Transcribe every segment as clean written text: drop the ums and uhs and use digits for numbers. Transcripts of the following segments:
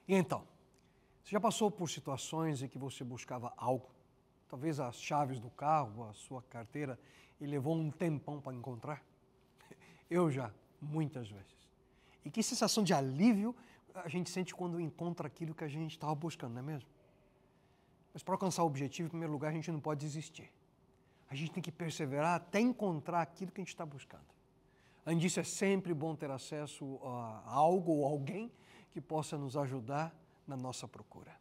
E então, você já passou por situações em que você buscava algo, talvez as chaves do carro, a sua carteira, e levou um tempão para encontrar? Eu já, muitas vezes. E que sensação de alívio a gente sente quando encontra aquilo que a gente estava buscando, não é mesmo? Mas para alcançar o objetivo, em primeiro lugar, a gente não pode desistir. A gente tem que perseverar até encontrar aquilo que a gente está buscando. Além disso, é sempre bom ter acesso a algo ou alguém que possa nos ajudar na nossa procura.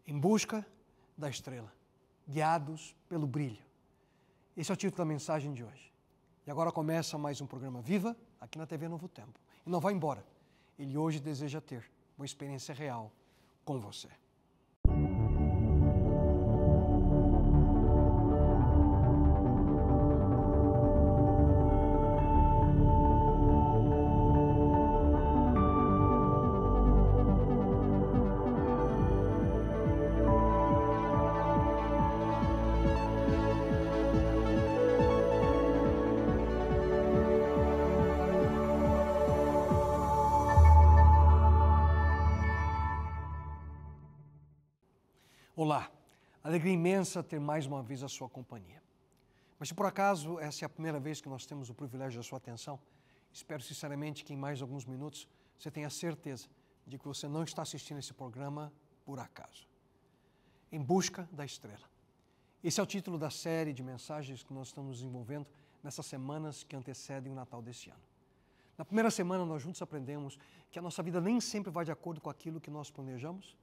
Em busca da estrela, guiados pelo brilho. Esse é o título da mensagem de hoje. E agora começa mais um programa Viva, aqui na TV Novo Tempo. E não vai embora. Ele hoje deseja ter uma experiência real com você. Olá, alegria imensa ter mais uma vez a sua companhia. Mas se por acaso essa é a primeira vez que nós temos o privilégio da sua atenção, espero sinceramente que em mais alguns minutos você tenha certeza de que você não está assistindo esse programa por acaso. Em busca da estrela. Esse é o título da série de mensagens que nós estamos desenvolvendo nessas semanas que antecedem o Natal desse ano. Na primeira semana nós juntos aprendemos que a nossa vida nem sempre vai de acordo com aquilo que nós planejamos,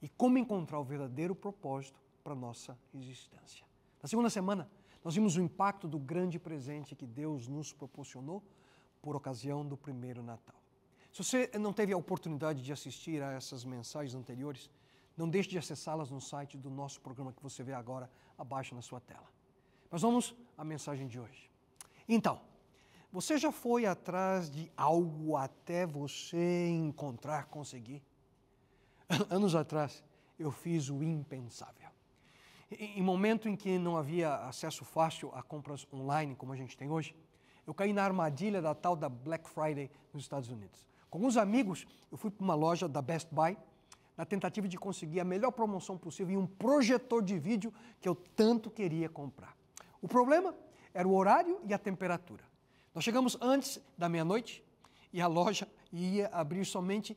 e como encontrar o verdadeiro propósito para a nossa existência. Na segunda semana, nós vimos o impacto do grande presente que Deus nos proporcionou por ocasião do primeiro Natal. Se você não teve a oportunidade de assistir a essas mensagens anteriores, não deixe de acessá-las no site do nosso programa que você vê agora abaixo na sua tela. Mas vamos à mensagem de hoje. Então, você já foi atrás de algo até você encontrar, conseguir? Anos atrás, eu fiz o impensável. Em momento em que não havia acesso fácil a compras online, como a gente tem hoje, eu caí na armadilha da tal da Black Friday nos Estados Unidos. Com alguns amigos, eu fui para uma loja da Best Buy, na tentativa de conseguir a melhor promoção possível em um projetor de vídeo que eu tanto queria comprar. O problema era o horário e a temperatura. Nós chegamos antes da meia-noite, e a loja ia abrir somente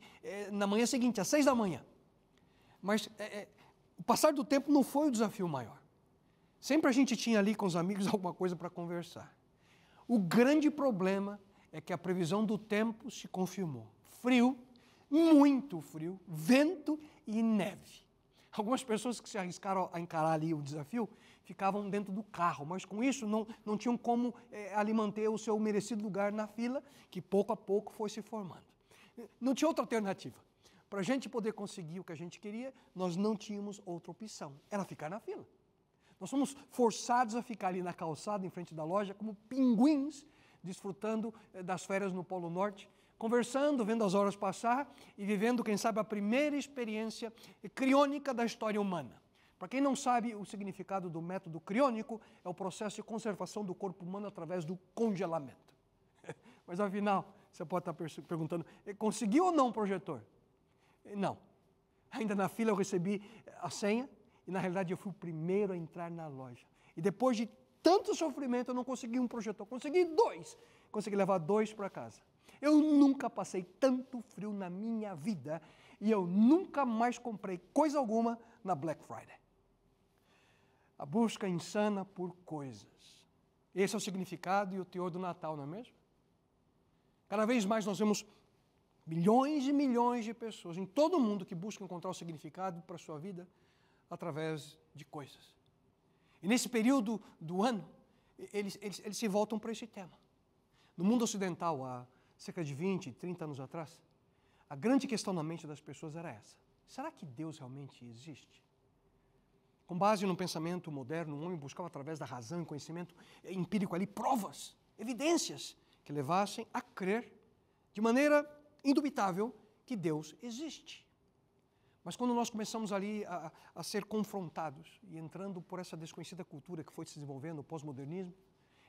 na manhã seguinte, às 6 da manhã. Mas o passar do tempo não foi o desafio maior. Sempre a gente tinha ali com os amigos alguma coisa para conversar. O grande problema é que a previsão do tempo se confirmou. Frio, muito frio, vento e neve. Algumas pessoas que se arriscaram a encarar ali o desafio ficavam dentro do carro, mas com isso não tinham como ali manter o seu merecido lugar na fila, que pouco a pouco foi se formando. Não tinha outra alternativa. Para a gente poder conseguir o que a gente queria, nós não tínhamos outra opção, era ficar na fila. Nós fomos forçados a ficar ali na calçada, em frente da loja, como pinguins, desfrutando das férias no Polo Norte, conversando, vendo as horas passar e vivendo, quem sabe, a primeira experiência criônica da história humana. Para quem não sabe, o significado do método criônico é o processo de conservação do corpo humano através do congelamento. Mas afinal, você pode estar perguntando, conseguiu ou não o projetor? Não. Ainda na fila eu recebi a senha e na realidade eu fui o primeiro a entrar na loja. E depois de tanto sofrimento eu não consegui um projetor, consegui 2. Consegui levar 2 para casa. Eu nunca passei tanto frio na minha vida e eu nunca mais comprei coisa alguma na Black Friday. A busca insana por coisas. Esse é o significado e o teor do Natal, não é mesmo? Cada vez mais nós vemos milhões e milhões de pessoas em todo o mundo que buscam encontrar o significado para a sua vida através de coisas. E nesse período do ano, eles se voltam para esse tema. No mundo ocidental, há cerca de 20, 30 anos atrás, a grande questão na mente das pessoas era essa. Será que Deus realmente existe? Com base no pensamento moderno, o homem buscava através da razão e conhecimento empírico ali provas, evidências que levassem a crer de maneira indubitável que Deus existe. Mas quando nós começamos ali a ser confrontados e entrando por essa desconhecida cultura que foi se desenvolvendo, o pós-modernismo,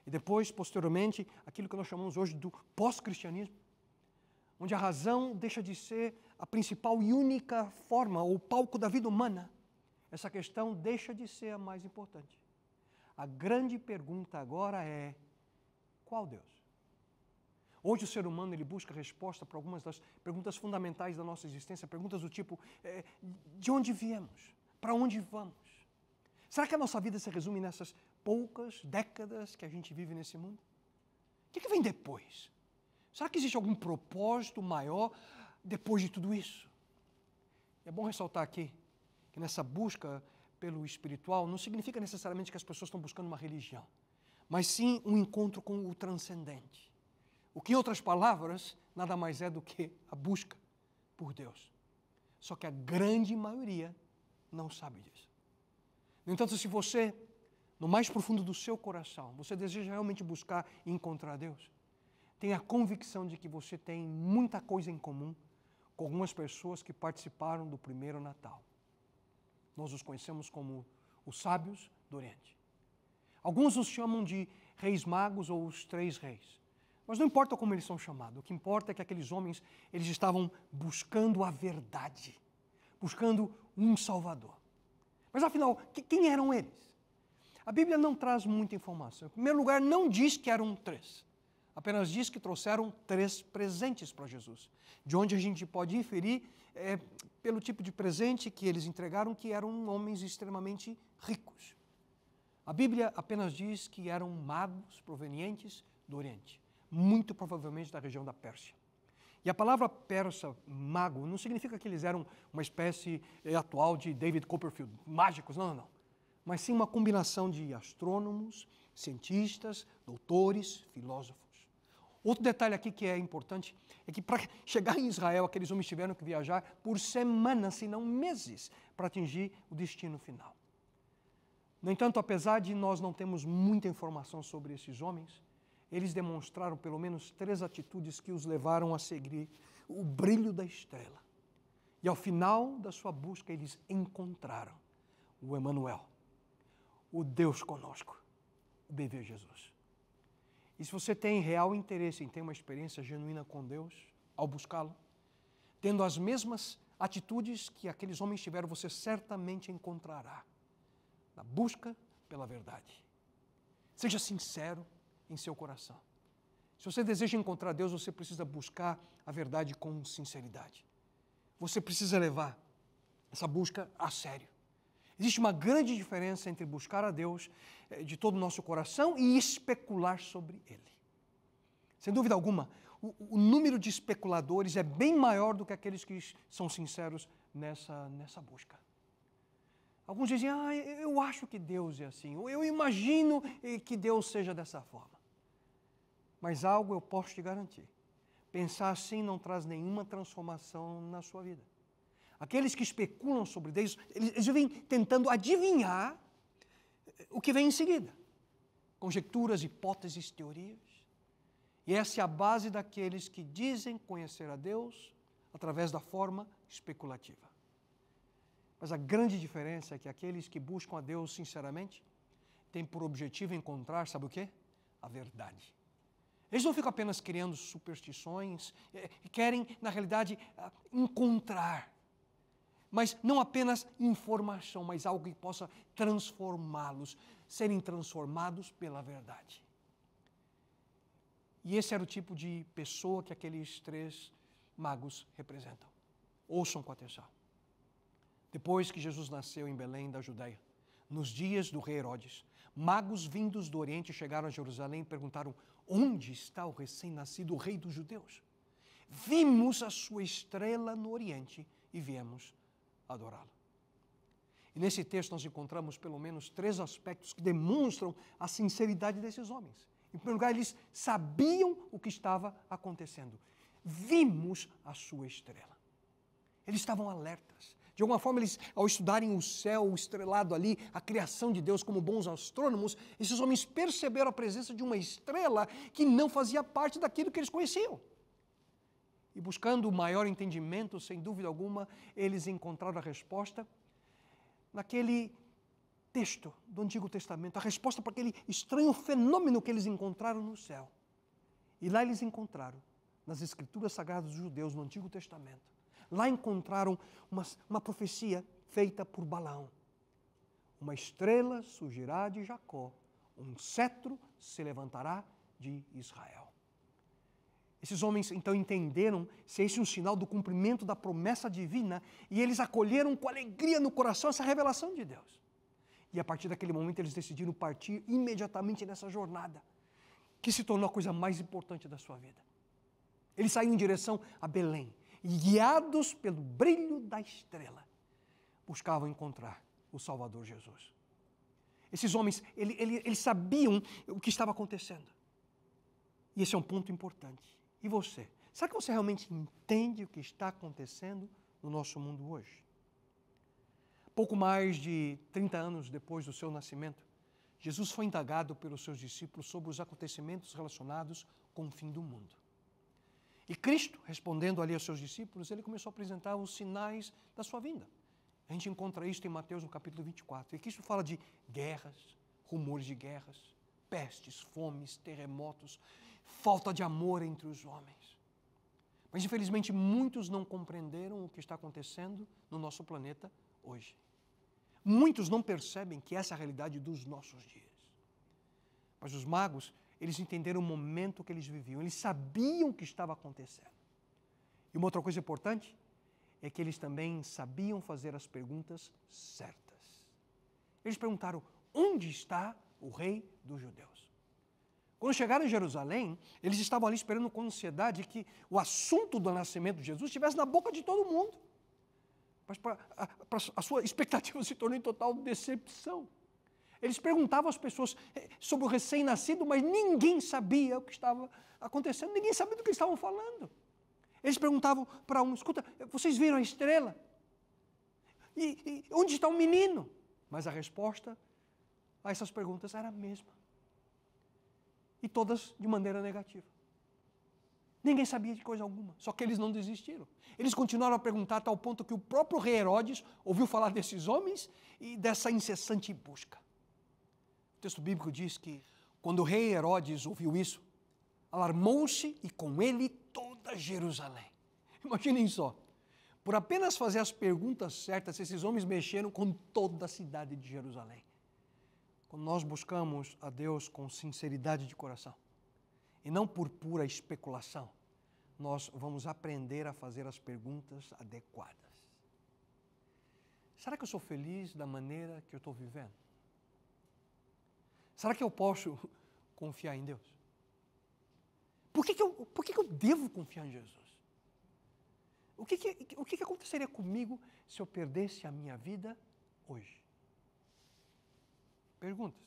e depois, posteriormente, aquilo que nós chamamos hoje do pós-cristianismo, onde a razão deixa de ser a principal e única forma, ou palco da vida humana, essa questão deixa de ser a mais importante. A grande pergunta agora é: qual Deus? Hoje o ser humano ele busca resposta para algumas das perguntas fundamentais da nossa existência, perguntas do tipo, de onde viemos? Para onde vamos? Será que a nossa vida se resume nessas poucas décadas que a gente vive nesse mundo? O que vem depois? Será que existe algum propósito maior depois de tudo isso? É bom ressaltar aqui que nessa busca pelo espiritual não significa necessariamente que as pessoas estão buscando uma religião, mas sim um encontro com o transcendente. O que, em outras palavras, nada mais é do que a busca por Deus. Só que a grande maioria não sabe disso. No entanto, se você, no mais profundo do seu coração, você deseja realmente buscar e encontrar Deus, tenha a convicção de que você tem muita coisa em comum com algumas pessoas que participaram do primeiro Natal. Nós os conhecemos como os sábios do Oriente. Alguns os chamam de reis magos ou os três reis. Mas não importa como eles são chamados, o que importa é que aqueles homens, eles estavam buscando a verdade, buscando um Salvador. Mas afinal, quem eram eles? A Bíblia não traz muita informação. Em primeiro lugar, não diz que eram três. Apenas diz que trouxeram 3 presentes para Jesus. De onde a gente pode inferir, pelo tipo de presente que eles entregaram, que eram homens extremamente ricos. A Bíblia apenas diz que eram magos provenientes do Oriente, muito provavelmente da região da Pérsia. E a palavra persa, mago, não significa que eles eram uma espécie atual de David Copperfield, mágicos, não. Mas sim uma combinação de astrônomos, cientistas, doutores, filósofos. Outro detalhe aqui que é importante é que para chegar em Israel, aqueles homens tiveram que viajar por semanas, se não meses, para atingir o destino final. No entanto, apesar de nós não termos muita informação sobre esses homens, eles demonstraram pelo menos 3 atitudes que os levaram a seguir o brilho da estrela. E ao final da sua busca, eles encontraram o Emanuel, o Deus conosco, o bebê Jesus. E se você tem real interesse em ter uma experiência genuína com Deus, ao buscá-lo, tendo as mesmas atitudes que aqueles homens tiveram, você certamente encontrará na busca pela verdade. Seja sincero em seu coração. Se você deseja encontrar Deus, você precisa buscar a verdade com sinceridade. Você precisa levar essa busca a sério. Existe uma grande diferença entre buscar a Deus de todo o nosso coração e especular sobre Ele. Sem dúvida alguma, o número de especuladores é bem maior do que aqueles que são sinceros nessa busca. Alguns dizem, eu acho que Deus é assim, ou eu imagino que Deus seja dessa forma. Mas algo eu posso te garantir, pensar assim não traz nenhuma transformação na sua vida. Aqueles que especulam sobre Deus, eles vivem tentando adivinhar o que vem em seguida. Conjecturas, hipóteses, teorias. E essa é a base daqueles que dizem conhecer a Deus através da forma especulativa. Mas a grande diferença é que aqueles que buscam a Deus sinceramente têm por objetivo encontrar, sabe o quê? A verdade. Eles não ficam apenas criando superstições, querem, na realidade, encontrar. Mas não apenas informação, mas algo que possa transformá-los, serem transformados pela verdade. E esse era o tipo de pessoa que aqueles 3 magos representam. Ouçam com atenção. Depois que Jesus nasceu em Belém da Judéia, nos dias do rei Herodes, magos vindos do Oriente chegaram a Jerusalém e perguntaram: onde está o recém-nascido rei dos judeus? Vimos a sua estrela no Oriente e viemos adorá-lo. E nesse texto nós encontramos pelo menos 3 aspectos que demonstram a sinceridade desses homens. Em primeiro lugar, eles sabiam o que estava acontecendo. Vimos a sua estrela. Eles estavam alertas. De alguma forma, eles, ao estudarem o céu, o estrelado ali, a criação de Deus como bons astrônomos, esses homens perceberam a presença de uma estrela que não fazia parte daquilo que eles conheciam. E buscando o maior entendimento, sem dúvida alguma, eles encontraram a resposta naquele texto do Antigo Testamento, a resposta para aquele estranho fenômeno que eles encontraram no céu. E lá eles encontraram, nas Escrituras Sagradas dos judeus, no Antigo Testamento, Lá encontraram uma profecia feita por Balaão. Uma estrela surgirá de Jacó, um cetro se levantará de Israel. Esses homens então entenderam se esse é um sinal do cumprimento da promessa divina e eles acolheram com alegria no coração essa revelação de Deus. E a partir daquele momento eles decidiram partir imediatamente nessa jornada, que se tornou a coisa mais importante da sua vida. Eles saíram em direção a Belém e, guiados pelo brilho da estrela, buscavam encontrar o Salvador Jesus. Esses homens, eles sabiam o que estava acontecendo. E esse é um ponto importante. E você? Será que você realmente entende o que está acontecendo no nosso mundo hoje? Pouco mais de 30 anos depois do seu nascimento, Jesus foi indagado pelos seus discípulos sobre os acontecimentos relacionados com o fim do mundo. E Cristo, respondendo ali aos seus discípulos, ele começou a apresentar os sinais da sua vinda. A gente encontra isso em Mateus, no capítulo 24. E Cristo fala de guerras, rumores de guerras, pestes, fomes, terremotos, falta de amor entre os homens. Mas, infelizmente, muitos não compreenderam o que está acontecendo no nosso planeta hoje. Muitos não percebem que essa é a realidade dos nossos dias. Mas os magos, eles entenderam o momento que eles viviam, eles sabiam o que estava acontecendo. E uma outra coisa importante é que eles também sabiam fazer as perguntas certas. Eles perguntaram, onde está o rei dos judeus? Quando chegaram em Jerusalém, eles estavam ali esperando com ansiedade que o assunto do nascimento de Jesus estivesse na boca de todo mundo. Mas a sua expectativa se tornou em total decepção. Eles perguntavam às pessoas sobre o recém-nascido, mas ninguém sabia o que estava acontecendo, ninguém sabia do que eles estavam falando. Eles perguntavam para um, escuta, vocês viram a estrela? E onde está o menino? Mas a resposta a essas perguntas era a mesma. E todas de maneira negativa. Ninguém sabia de coisa alguma, só que eles não desistiram. Eles continuaram a perguntar a tal ponto que o próprio rei Herodes ouviu falar desses homens e dessa incessante busca. O texto bíblico diz que quando o rei Herodes ouviu isso, alarmou-se e com ele toda Jerusalém. Imaginem só, por apenas fazer as perguntas certas, esses homens mexeram com toda a cidade de Jerusalém. Quando nós buscamos a Deus com sinceridade de coração, e não por pura especulação, nós vamos aprender a fazer as perguntas adequadas. Será que eu sou feliz da maneira que eu estou vivendo? Será que eu posso confiar em Deus? Por que eu devo confiar em Jesus? O que aconteceria comigo se eu perdesse a minha vida hoje? Perguntas.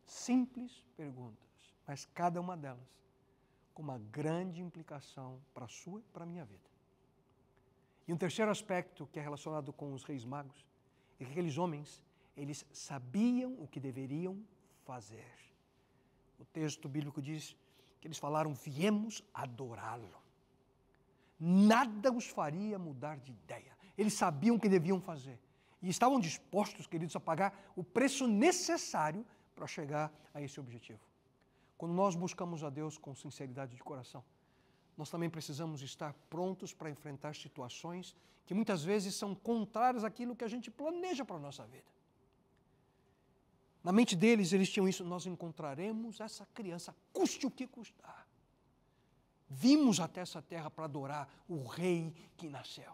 Simples perguntas, mas cada uma delas com uma grande implicação para a sua e para a minha vida. E um terceiro aspecto que é relacionado com os reis magos é que aqueles homens, eles sabiam o que deveriam fazer. O texto bíblico diz que eles falaram, viemos adorá-lo. Nada os faria mudar de ideia. Eles sabiam o que deviam fazer. E estavam dispostos, queridos, a pagar o preço necessário para chegar a esse objetivo. Quando nós buscamos a Deus com sinceridade de coração, nós também precisamos estar prontos para enfrentar situações que muitas vezes são contrárias àquilo que a gente planeja para a nossa vida. Na mente deles, eles tinham isso, nós encontraremos essa criança, custe o que custar. Vimos até essa terra para adorar o rei que nasceu.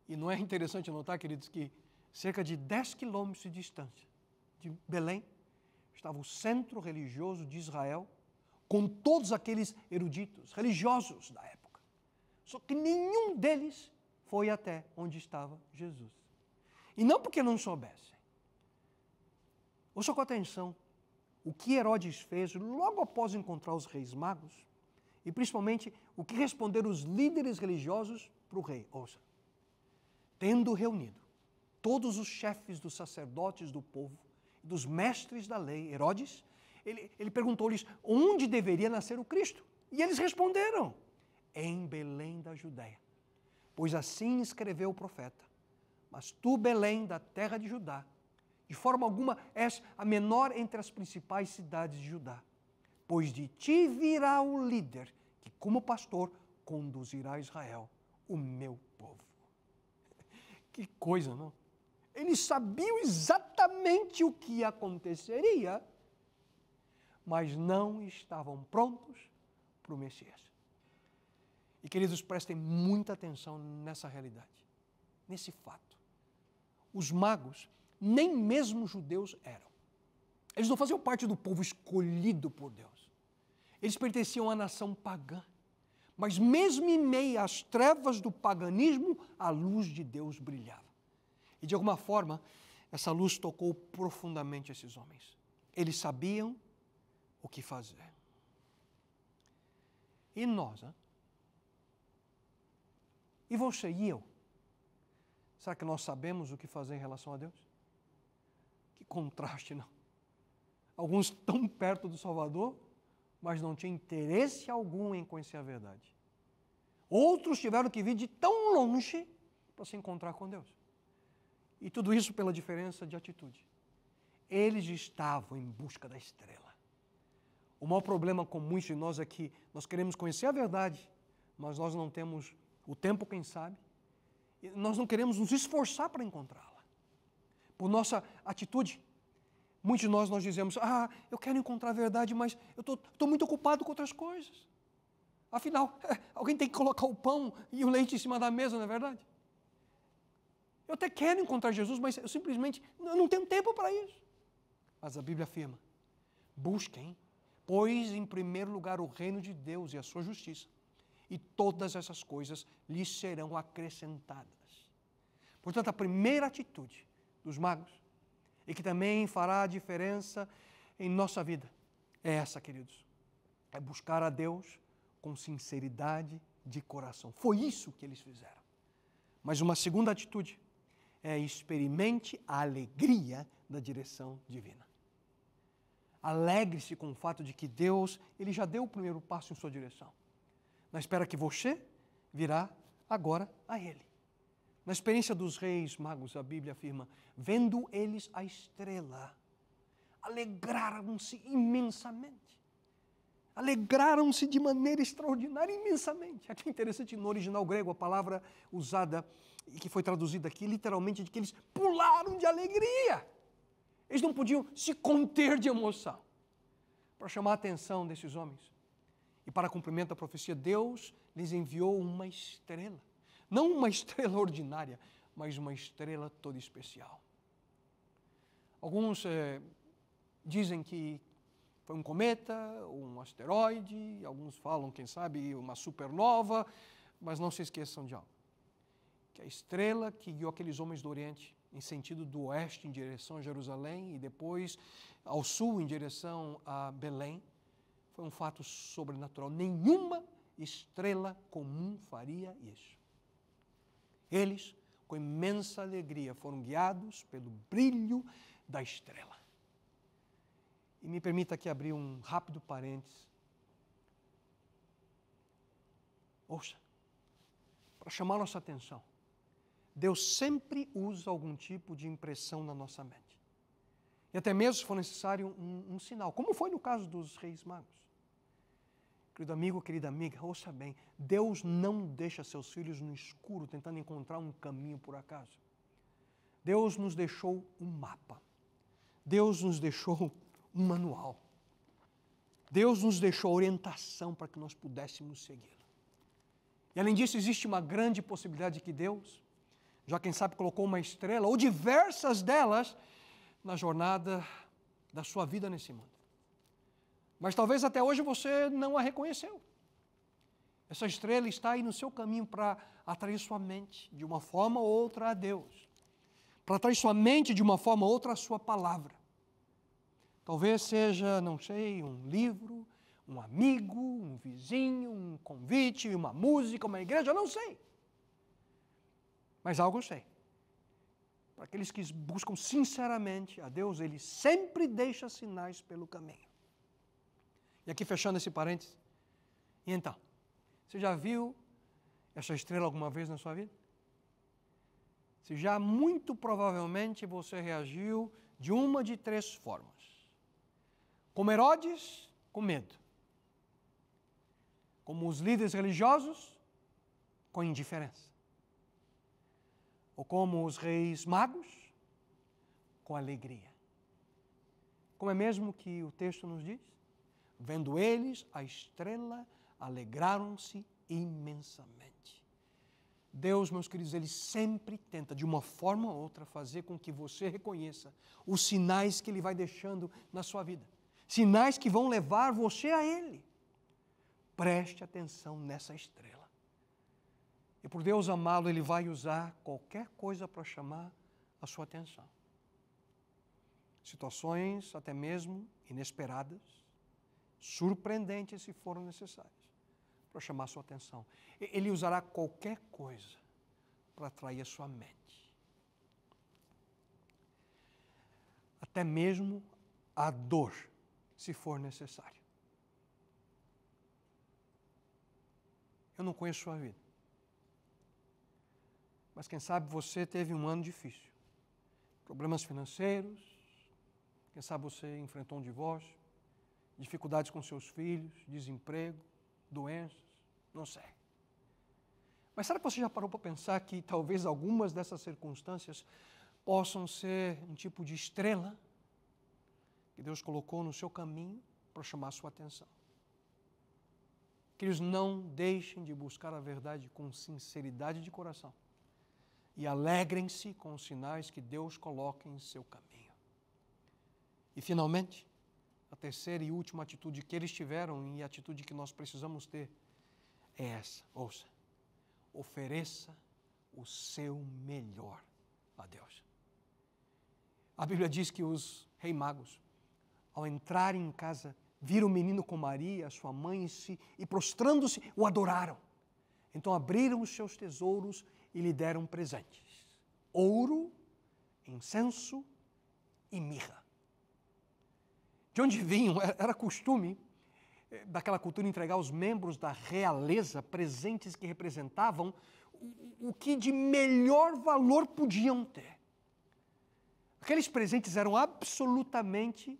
E não é interessante notar, queridos, que cerca de 10 quilômetros de distância de Belém estava o centro religioso de Israel, com todos aqueles eruditos, religiosos da época. Só que nenhum deles foi até onde estava Jesus. E não porque não soubessem. Ouça com atenção o que Herodes fez logo após encontrar os reis magos e principalmente o que responderam os líderes religiosos para o rei. Ouça. Tendo reunido todos os chefes dos sacerdotes do povo, dos mestres da lei, Herodes, ele perguntou-lhes onde deveria nascer o Cristo. E eles responderam, em Belém da Judéia. Pois assim escreveu o profeta. Mas tu, Belém, da terra de Judá, de forma alguma és a menor entre as principais cidades de Judá. Pois de ti virá o líder, que como pastor conduzirá Israel, o meu povo. Que coisa, não? Eles sabiam exatamente o que aconteceria, mas não estavam prontos para o Messias. E, queridos, prestem muita atenção nessa realidade, nesse fato. Os magos, nem mesmo judeus eram. Eles não faziam parte do povo escolhido por Deus. Eles pertenciam à nação pagã. Mas mesmo em meio às trevas do paganismo, a luz de Deus brilhava. E de alguma forma, essa luz tocou profundamente esses homens. Eles sabiam o que fazer. E nós, hein? E você e eu? Será que nós sabemos o que fazer em relação a Deus? Que contraste, não? Alguns tão perto do Salvador, mas não tinham interesse algum em conhecer a verdade. Outros tiveram que vir de tão longe para se encontrar com Deus. E tudo isso pela diferença de atitude. Eles estavam em busca da estrela. O maior problema com muitos de nós é que nós queremos conhecer a verdade, mas nós não temos o tempo, quem sabe, e nós não queremos nos esforçar para encontrá-la. Por nossa atitude, muitos de nós dizemos, eu quero encontrar a verdade, mas eu estou muito ocupado com outras coisas. Afinal, alguém tem que colocar o pão e o leite em cima da mesa, não é verdade? Eu até quero encontrar Jesus, mas eu simplesmente não tenho tempo para isso. Mas a Bíblia afirma, busquem, pois em primeiro lugar o reino de Deus e a sua justiça, e todas essas coisas lhes serão acrescentadas. Portanto, a primeira atitude dos magos, e que também fará a diferença em nossa vida, é essa, queridos. É buscar a Deus com sinceridade de coração. Foi isso que eles fizeram. Mas uma segunda atitude é experimente a alegria da direção divina. Alegre-se com o fato de que Deus, Ele já deu o primeiro passo em sua direção. Na espera que você virá agora a Ele. Na experiência dos reis magos, a Bíblia afirma, vendo eles a estrela, alegraram-se imensamente. Alegraram-se de maneira extraordinária, imensamente. Aqui é interessante, no original grego, a palavra usada e que foi traduzida aqui, literalmente, de que eles pularam de alegria. Eles não podiam se conter de emoção. Para chamar a atenção desses homens. E para cumprimento da profecia, Deus lhes enviou uma estrela. Não uma estrela ordinária, mas uma estrela toda especial. Alguns dizem que foi um cometa, um asteroide, alguns falam, quem sabe, uma supernova, mas não se esqueçam de algo. Que a estrela que guiou aqueles homens do Oriente, em sentido do oeste em direção a Jerusalém e depois ao sul em direção a Belém, foi um fato sobrenatural. Nenhuma estrela comum faria isso. Eles, com imensa alegria, foram guiados pelo brilho da estrela. E me permita aqui abrir um rápido parênteses. Ouça, para chamar nossa atenção, Deus sempre usa algum tipo de impressão na nossa mente. E até mesmo se for necessário um sinal, como foi no caso dos reis magos. Querido amigo, querida amiga, ouça bem, Deus não deixa seus filhos no escuro tentando encontrar um caminho por acaso. Deus nos deixou um mapa. Deus nos deixou um manual. Deus nos deixou orientação para que nós pudéssemos segui-lo. E além disso, existe uma grande possibilidade de que Deus, já quem sabe colocou uma estrela, ou diversas delas, na jornada da sua vida nesse mundo. Mas talvez até hoje você não a reconheceu. Essa estrela está aí no seu caminho para atrair sua mente, de uma forma ou outra, a Deus. Para atrair sua mente, de uma forma ou outra, a sua palavra. Talvez seja, não sei, um livro, um amigo, um vizinho, um convite, uma música, uma igreja, não sei. Mas algo eu sei. Para aqueles que buscam sinceramente a Deus, Ele sempre deixa sinais pelo caminho. E aqui fechando esse parênteses, e então, você já viu essa estrela alguma vez na sua vida? Se já, muito provavelmente você reagiu de uma de três formas. Como Herodes, com medo. Como os líderes religiosos, com indiferença. Ou como os reis magos, com alegria. Como é mesmo que o texto nos diz? Vendo eles a estrela, alegraram-se imensamente. Deus, meus queridos, Ele sempre tenta, de uma forma ou outra, fazer com que você reconheça os sinais que Ele vai deixando na sua vida. Sinais que vão levar você a Ele. Preste atenção nessa estrela. E por Deus amá-lo, Ele vai usar qualquer coisa para chamar a sua atenção. Situações até mesmo inesperadas, surpreendentes se forem necessárias, para chamar a sua atenção. Ele usará qualquer coisa para atrair a sua mente. Até mesmo a dor, se for necessário. Eu não conheço a sua vida. Mas quem sabe você teve um ano difícil. Problemas financeiros, quem sabe você enfrentou um divórcio, dificuldades com seus filhos, desemprego, doenças, não sei. Mas será que você já parou para pensar que talvez algumas dessas circunstâncias possam ser um tipo de estrela que Deus colocou no seu caminho para chamar a sua atenção? Que eles não deixem de buscar a verdade com sinceridade de coração e alegrem-se com os sinais que Deus coloca em seu caminho. E, finalmente, a terceira e última atitude que eles tiveram e a atitude que nós precisamos ter é essa. Ouça, ofereça o seu melhor a Deus. A Bíblia diz que os reis magos, ao entrarem em casa, viram o menino com Maria, sua mãe, e prostrando-se, o adoraram. Então abriram os seus tesouros e lhe deram presentes: ouro, incenso e mirra. De onde vinham? Era costume daquela cultura entregar aos membros da realeza presentes que representavam o que de melhor valor podiam ter. Aqueles presentes eram absolutamente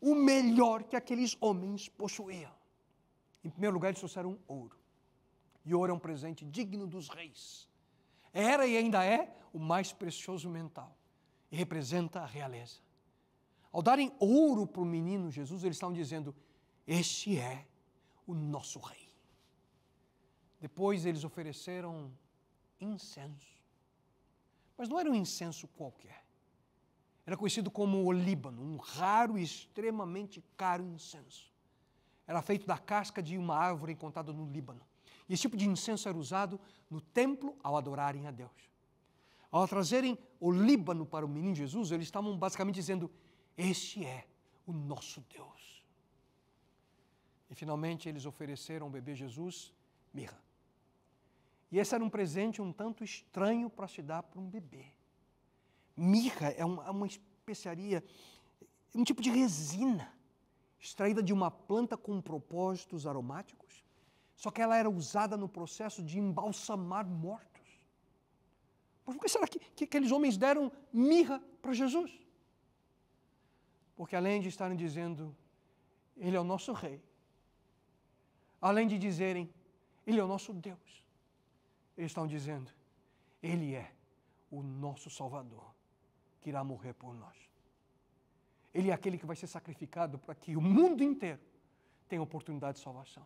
o melhor que aqueles homens possuíam. Em primeiro lugar, eles trouxeram ouro. E ouro é um presente digno dos reis. Era e ainda é o mais precioso mental. E representa a realeza. Ao darem ouro para o menino Jesus, eles estavam dizendo: este é o nosso rei. Depois eles ofereceram incenso. Mas não era um incenso qualquer. Era conhecido como olíbano, um raro e extremamente caro incenso. Era feito da casca de uma árvore encontrada no Líbano. E esse tipo de incenso era usado no templo ao adorarem a Deus. Ao trazerem o Líbano para o menino Jesus, eles estavam basicamente dizendo: este é o nosso Deus. E finalmente eles ofereceram ao bebê Jesus mirra. E esse era um presente um tanto estranho para se dar para um bebê. Mirra é uma especiaria, um tipo de resina, extraída de uma planta com propósitos aromáticos, só que ela era usada no processo de embalsamar mortos. Por que será que aqueles homens deram mirra para Jesus? Porque além de estarem dizendo: Ele é o nosso rei, além de dizerem: Ele é o nosso Deus, eles estão dizendo: Ele é o nosso Salvador, que irá morrer por nós. Ele é aquele que vai ser sacrificado para que o mundo inteiro tenha oportunidade de salvação.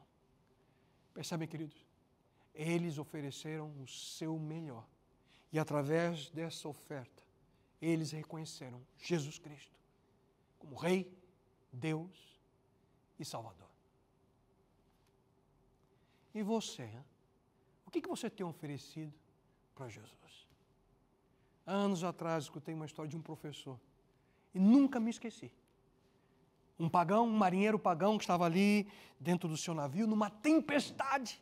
Percebem, queridos? Eles ofereceram o seu melhor. E através dessa oferta, eles reconheceram Jesus Cristo como Rei, Deus e Salvador. E você, hein? O que você tem oferecido para Jesus? Anos atrás, escutei uma história de um professor e nunca me esqueci. Um pagão, um marinheiro pagão que estava ali dentro do seu navio numa tempestade.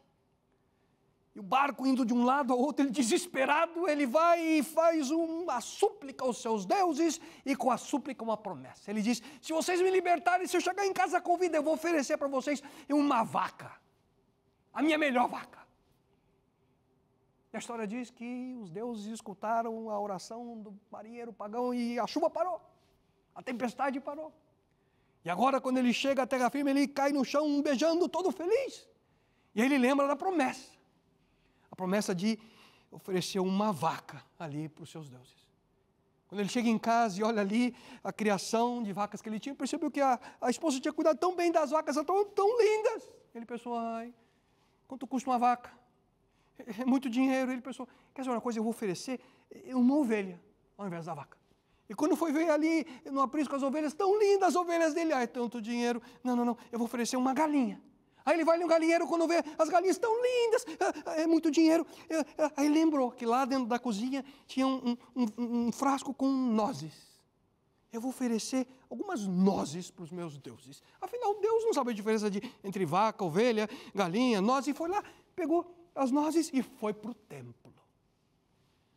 E o barco indo de um lado ao outro, ele desesperado, ele vai e faz uma súplica aos seus deuses e com a súplica uma promessa. Ele diz: se vocês me libertarem, se eu chegar em casa com vida, eu vou oferecer para vocês uma vaca, a minha melhor vaca. E a história diz que os deuses escutaram a oração do marinheiro pagão e a chuva parou, a tempestade parou. E agora, quando ele chega à terra firme, ele cai no chão beijando, todo feliz. E ele lembra da promessa. A A promessa de oferecer uma vaca ali para os seus deuses. Quando ele chega em casa e olha ali a criação de vacas que ele tinha, percebeu que a esposa tinha cuidado tão bem das vacas, elas tão lindas. Ele pensou, ai, quanto custa uma vaca? É muito dinheiro. Ele pensou, quer dizer uma coisa, eu vou oferecer uma ovelha ao invés da vaca. E quando foi ver ali no aprisco as ovelhas, tão lindas as ovelhas dele, ai, tanto dinheiro. Não, eu vou oferecer uma galinha. Aí ele vai no galinheiro, quando vê as galinhas tão lindas, é muito dinheiro. Aí lembrou que lá dentro da cozinha tinha um frasco com nozes. Eu vou oferecer algumas nozes para os meus deuses. Afinal, Deus não sabe a diferença entre vaca, ovelha, galinha, nozes. E foi lá, pegou as nozes e foi para o templo.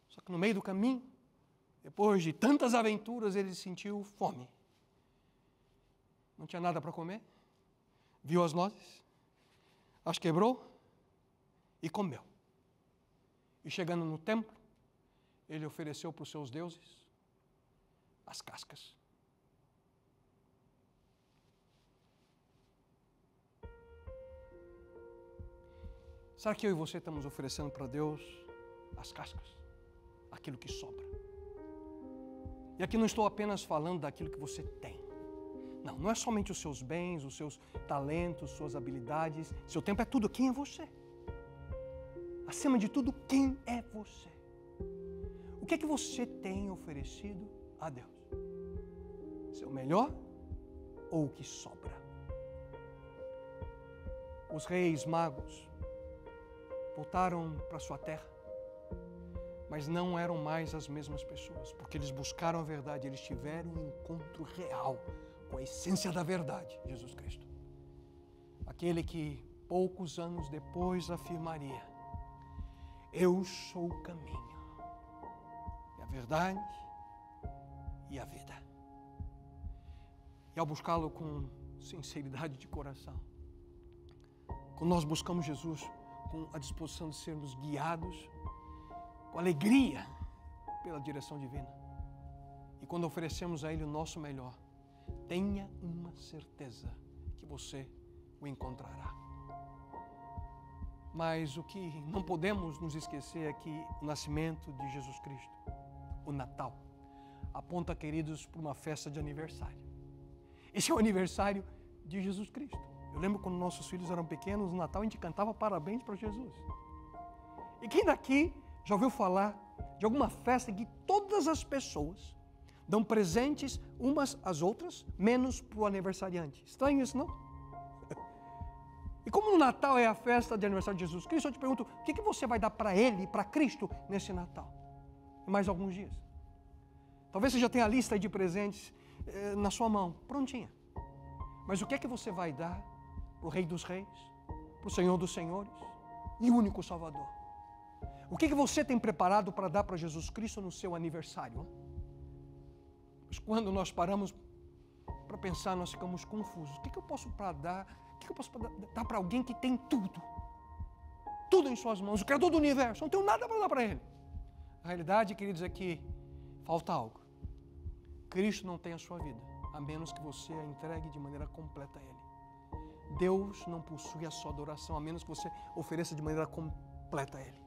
Só que no meio do caminho, depois de tantas aventuras, ele sentiu fome. Não tinha nada para comer. Viu as nozes, as quebrou e comeu. E chegando no templo, ele ofereceu para os seus deuses as cascas. Será que eu e você estamos oferecendo para Deus as cascas? Aquilo que sobra. E aqui não estou apenas falando daquilo que você tem. Não é somente os seus bens, os seus talentos, suas habilidades. Seu tempo é tudo. Quem é você? Acima de tudo, quem é você? O que é que você tem oferecido a Deus? Seu melhor ou o que sobra? Os reis magos voltaram para sua terra, mas não eram mais as mesmas pessoas, porque eles buscaram a verdade, eles tiveram um encontro real com a essência da verdade, Jesus Cristo. Aquele que poucos anos depois afirmaria: eu sou o caminho, e a verdade e a vida. E ao buscá-lo com sinceridade de coração, quando nós buscamos Jesus com a disposição de sermos guiados com alegria pela direção divina, e quando oferecemos a Ele o nosso melhor, tenha uma certeza que você o encontrará. Mas o que não podemos nos esquecer é que o nascimento de Jesus Cristo, o Natal, aponta, queridos, para uma festa de aniversário. Esse é o aniversário de Jesus Cristo. Eu lembro quando nossos filhos eram pequenos, no Natal a gente cantava parabéns para Jesus. E quem daqui já ouviu falar de alguma festa em que todas as pessoas dão presentes umas às outras, menos para o aniversariante? Estranho isso, não? E como no Natal é a festa de aniversário de Jesus Cristo, eu te pergunto, o que você vai dar para Ele, para Cristo, nesse Natal? Em mais alguns dias. Talvez você já tenha a lista de presentes na sua mão, prontinha. Mas o que é que você vai dar para o Rei dos Reis, para o Senhor dos Senhores e o único Salvador? O que você tem preparado para dar para Jesus Cristo no seu aniversário? Mas quando nós paramos para pensar, nós ficamos confusos. O que eu posso dar? O que eu posso dar para alguém que tem tudo? Tudo em suas mãos, o Criador do universo. Não tenho nada para dar para Ele. A realidade, queridos, é que falta algo. Cristo não tem a sua vida, a menos que você a entregue de maneira completa a Ele. Deus não possui a sua adoração, a menos que você ofereça de maneira completa a Ele.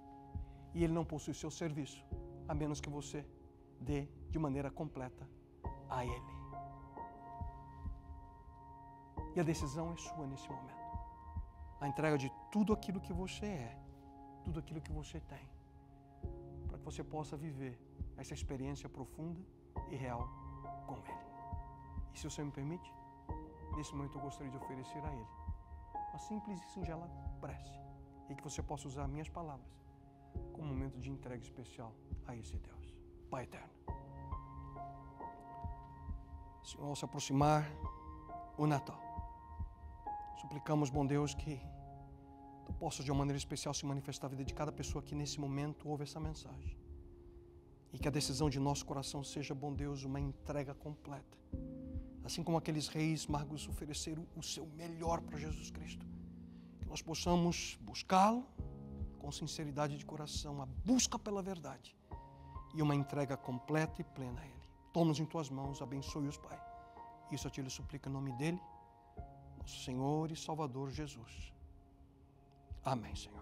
E Ele não possui o seu serviço, a menos que você dê de maneira completa a Ele. E a decisão é sua nesse momento. A entrega de tudo aquilo que você é, tudo aquilo que você tem, para que você possa viver essa experiência profunda e real com Ele. E se o Senhor me permite, nesse momento eu gostaria de oferecer a Ele uma simples e singela prece, e que você possa usar minhas palavras como um momento de entrega especial a esse Deus. Pai eterno, Senhor, ao se aproximar o Natal, suplicamos, bom Deus, que Tu possas de uma maneira especial se manifestar na vida de cada pessoa que nesse momento ouve essa mensagem. E que a decisão de nosso coração seja, bom Deus, uma entrega completa. Assim como aqueles reis magos ofereceram o seu melhor para Jesus Cristo. Que nós possamos buscá-lo com sinceridade de coração, a busca pela verdade e uma entrega completa e plena a Ele. Toma-nos em Tuas mãos, abençoe-os, Pai. Isso eu te lhe suplico em nome dEle, nosso Senhor e Salvador Jesus. Amém, Senhor.